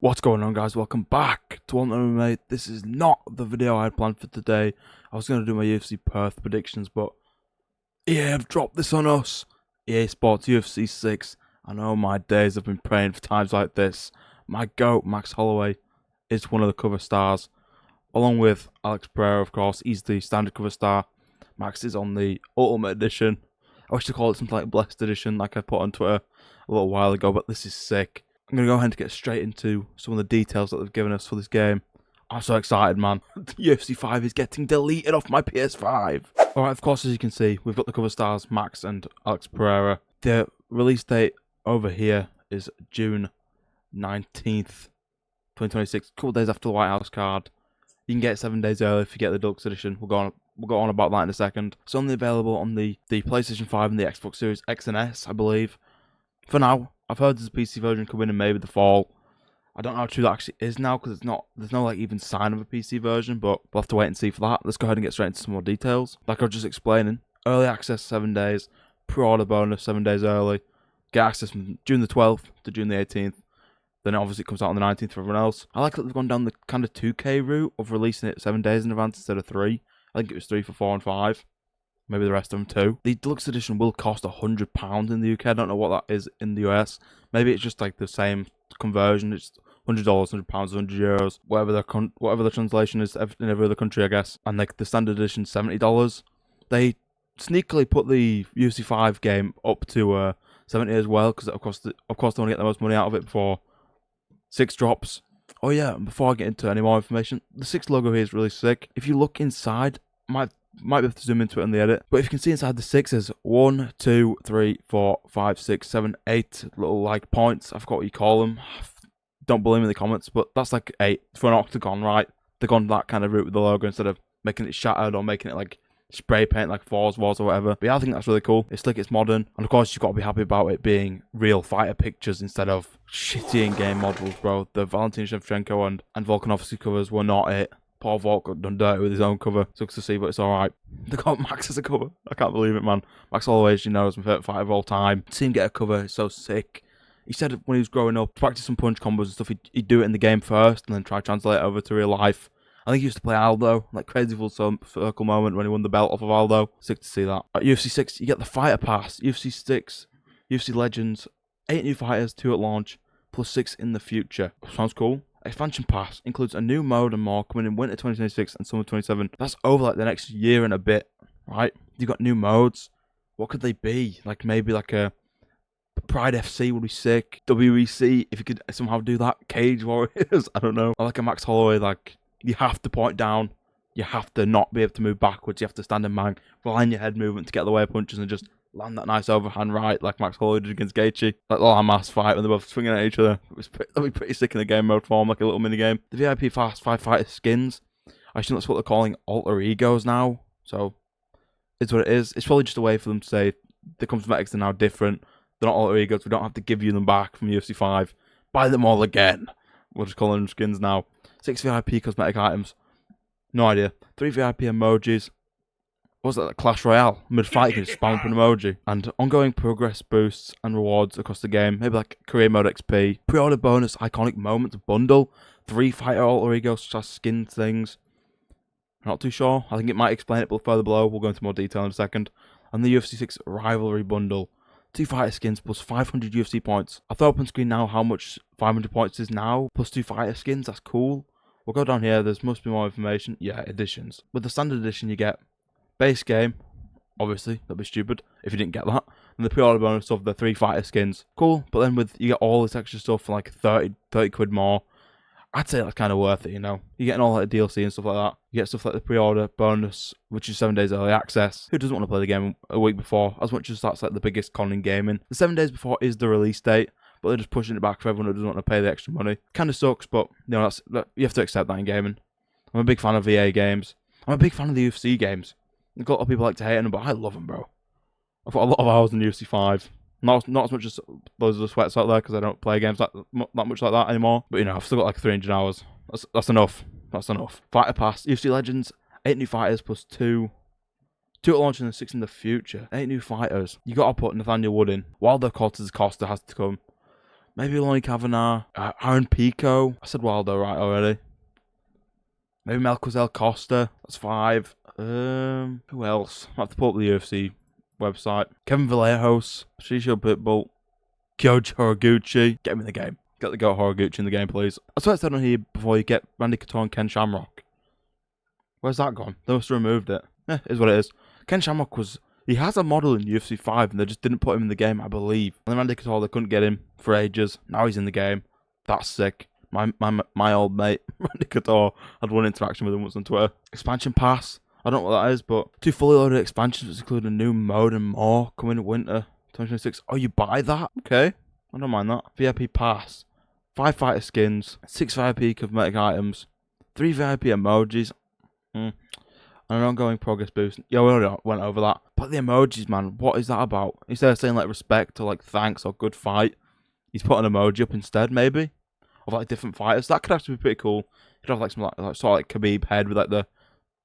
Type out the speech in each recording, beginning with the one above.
What's going on, guys? Welcome back to One MMA. This is not the video I had planned for today. I was going to do my UFC Perth predictions, but EA have dropped this on us. EA Sports UFC 6. I know my days have been praying for times like this. My GOAT, Max Holloway, is one of the cover stars, along with Alex Pereira, of course. He's the standard cover star. Max is on the Ultimate Edition. I wish to call it something like Blessed Edition, like I put on Twitter a little while ago, but this is sick. I'm going to go ahead and get straight into some of the details that they've given us for this game. I'm so excited, man. UFC 5 is getting deleted off my PS5. Alright, of course, as you can see, we've got the cover stars, Max and Alex Pereira. The release date over here is June 19th, 2026. A couple days after the White House card. You can get it 7 days early if you get the Deluxe Edition. We'll go on about that in a second. It's only available on the PlayStation 5 and the Xbox Series X and S, I believe. For now, I've heard there's a PC version coming in maybe the fall. I don't know how true that actually is now because there's no like even sign of a PC version, but we'll have to wait and see for that. Let's go ahead and get straight into some more details. Like I was just explaining, early access 7 days, pre-order bonus 7 days early, get access from June the 12th to June the 18th. Then obviously it comes out on the 19th for everyone else. I like that they've gone down the kind of 2K route of releasing it 7 days in advance instead of 3. I think it was 3 for 4 and 5. Maybe the rest of them too. The Deluxe Edition will cost £100 in the UK. I don't know what that is in the US. Maybe it's just like the same conversion. It's $100, £100, €100, whatever the translation is in every other country, I guess. And like the standard edition, $70. They sneakily put the UFC 5 game up to 70 as well, because of course they want to get the most money out of it before 6 drops. Oh yeah, and before I get into any more information, the 6 logo here is really sick. If you look inside, might be able to zoom into it in the edit, but if you can see inside the 6 is 1, 2, 3, 4, 5, 6, 7, 8 little like points. I forgot what you call them. Don't believe me in the comments, but that's like 8 for an octagon, right? They've gone that kind of route with the logo instead of making it shattered or making it like spray paint like Force Wars or whatever. But yeah, I think that's really cool. It's slick, it's modern, and of course you've got to be happy about it being real fighter pictures instead of shitty in-game models, bro. The Valentin Shevchenko and Volkanovski covers were not it. Poor Volk got done dirty with his own cover. Sucks to see, but it's alright. They got Max as a cover. I can't believe it, man. Max Holloway, as you know, is my favourite fighter of all time. To see him get a cover is so sick. He said when he was growing up, to practice some punch combos and stuff, he'd do it in the game first and then try to translate it over to real life. I think he used to play Aldo, like crazy full circle moment when he won the belt off of Aldo. Sick to see that. At UFC 6, you get the fighter pass. UFC 6, UFC Legends, 8 new fighters, 2 at launch, plus 6 in the future. Sounds cool. Expansion Pass includes a new mode and more coming in winter 2026 and summer 2027. That's over like the next year and a bit, right? You've got new modes. What could they be? Like maybe like a Pride FC would be sick. WEC, if you could somehow do that. Cage Warriors, I don't know. I like a Max Holloway, like you have to point down. You have to not be able to move backwards. You have to stand in man, rely on your head movement to get the way of punches and just land that nice overhand right like Max Holloway did against Gaethje. Like the Hamas fight when they're both swinging at each other. That'd be pretty sick in the game mode form, like a little mini game. The VIP Fast 5 fighter skins, I think that's what they're calling alter egos now. So it's what it is. It's probably just a way for them to say the cosmetics are now different. They're not alter egos. We don't have to give you them back from UFC 5. Buy them all again. We'll just call them skins now. 6 VIP cosmetic items. No idea. 3 VIP emojis. What's that, like Clash Royale? Mid-fight, you can just spam up an emoji. And ongoing progress boosts and rewards across the game. Maybe like Career Mode XP. Pre-order bonus, iconic moments bundle. 3 fighter alter egos slash skin things. Not too sure. I think it might explain it further below. We'll go into more detail in a second. And the UFC 6 rivalry bundle. 2 fighter skins plus 500 UFC points. I'll throw up on screen now how much 500 points is now. Plus 2 fighter skins, that's cool. We'll go down here. There must be more information. Yeah, editions. With the standard edition you get base game, obviously, that'd be stupid if you didn't get that. And the pre-order bonus of the 3 fighter skins. Cool, but then you get all this extra stuff for like 30 quid more. I'd say that's kind of worth it, you know. You're getting all like DLC and stuff like that. You get stuff like the pre-order bonus, which is 7 days early access. Who doesn't want to play the game a week before? As much as that's like the biggest con in gaming. The 7 days before is the release date, but they're just pushing it back for everyone who doesn't want to pay the extra money. Kind of sucks, but you know you have to accept that in gaming. I'm a big fan of VA games. I'm a big fan of the UFC games. A lot of people like to hate them, but I love them, bro. I've got a lot of hours in UFC 5. Not as much as those of the sweats out there, because I don't play games that much like that anymore. But, you know, I've still got like 300 hours. That's enough. That's enough. Fighter Pass. UFC Legends, 8 new fighters plus 2. 2 at launch and 6 in the future. 8 new fighters. You got to put Nathaniel Wood in. Wilder Cortez Costa has to come. Maybe Lonnie Kavanagh. Aaron Pico. I said Waldo right already. Maybe Melquizel Costa. That's 5. Who else? I have to pull up the UFC website. Kevin Vallejos. Shisho Pitbull. Kyoji Horiguchi. Get him in the game. Get the goat Horiguchi in the game, please. I swear it said on here before you get Randy Couture and Ken Shamrock. Where's that gone? They must have removed it. Is what it is. Ken Shamrock he has a model in UFC 5 and they just didn't put him in the game, I believe. And then Randy Couture, they couldn't get him for ages. Now he's in the game. That's sick. My old mate, Randy Couture, had one interaction with him once on Twitter. Expansion Pass. I don't know what that is, but 2 fully loaded expansions, which include a new mode and more, coming in winter 2026. Oh, you buy that? Okay. I don't mind that. VIP Pass. 5 fighter skins. 6 VIP cosmetic items. 3 VIP emojis. And an ongoing progress boost. Yeah, we already went over that. But the emojis, man, what is that about? Instead of saying like respect or like thanks or good fight, he's put an emoji up instead, maybe? Of like different fighters. That could actually be pretty cool. He'd have like some like sort of like Khabib head with like the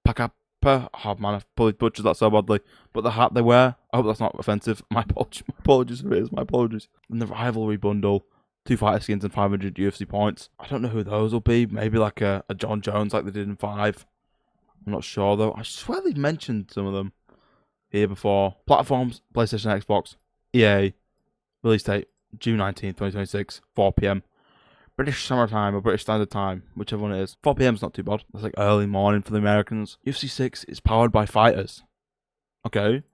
Pakapa. Oh man, I've probably butchered that so badly. But the hat they wear, I hope that's not offensive. My apologies if it is, my apologies. And the rivalry bundle, 2 fighter skins and 500 UFC points. I don't know who those will be. Maybe like a John Jones like they did in 5. I'm not sure though. I swear they've mentioned some of them here before. Platforms, PlayStation, Xbox, EA, release date, June 19th, 2026, 4 PM. British Summer Time or British Standard Time, whichever one it is. 4 PM is not too bad. That's like early morning for the Americans. UFC 6 is powered by fighters. Okay.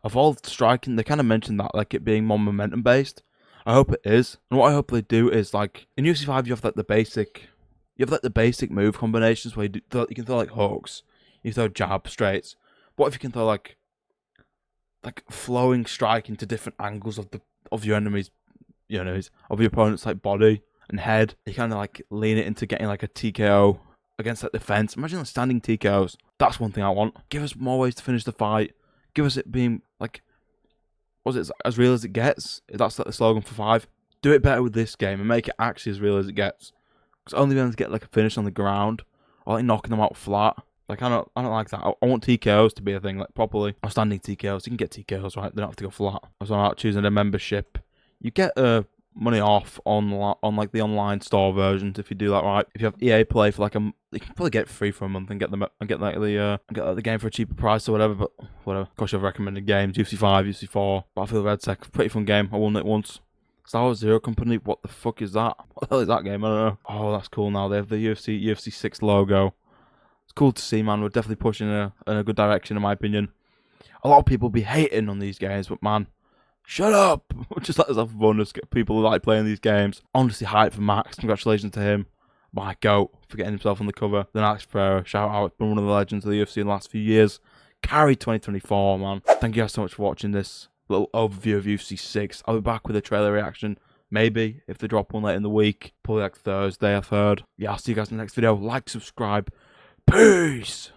Evolved Striking, they kind of mentioned that, like it being more momentum based. I hope it is. And what I hope they do is like, in UFC 5 you have like the basic move combinations where you can throw like hooks, you throw jab straights. What if you can throw like flowing strike into different angles of your enemy's, of your opponent's like body and head? You kind of like lean it into getting like a TKO against that defense. Imagine like standing TKOs. That's one thing I want. Give us more ways to finish the fight. Give us it being like, was it as real as it gets? That's like the slogan for 5. Do it better with this game and make it actually as real as it gets. Because only being able to get like a finish on the ground or like knocking them out flat. Like I don't like that. I want TKOs to be a thing, like properly. Or standing TKOs. You can get TKOs, right? They don't have to go flat. So I'm out choosing a membership. You get money off on like the online store versions if you do that right. If you have EA Play for like you can probably get it free for a month and get the game for a cheaper price or whatever. But whatever. Of course, you have recommended games: UFC 5, UFC 4, Battlefield Red Sec. Pretty fun game. I won it once. Star Wars Zero Company. What the fuck is that? What the hell is that game? I don't know. Oh, that's cool. Now they have the UFC 6 logo. It's cool to see, man. We're definitely pushing in a good direction, in my opinion. A lot of people be hating on these games, but man, shut up! Just let us have fun. Just get people who like playing these games. Honestly, hype for Max. Congratulations to him. My goat for getting himself on the cover. Then Alex Pereira, shout out. Been one of the legends of the UFC in the last few years. Carried 2024, man. Thank you guys so much for watching this little overview of UFC 6. I'll be back with a trailer reaction. Maybe if they drop one later in the week. Probably like Thursday, I've heard. Yeah, I'll see you guys in the next video. Like, subscribe. Peace!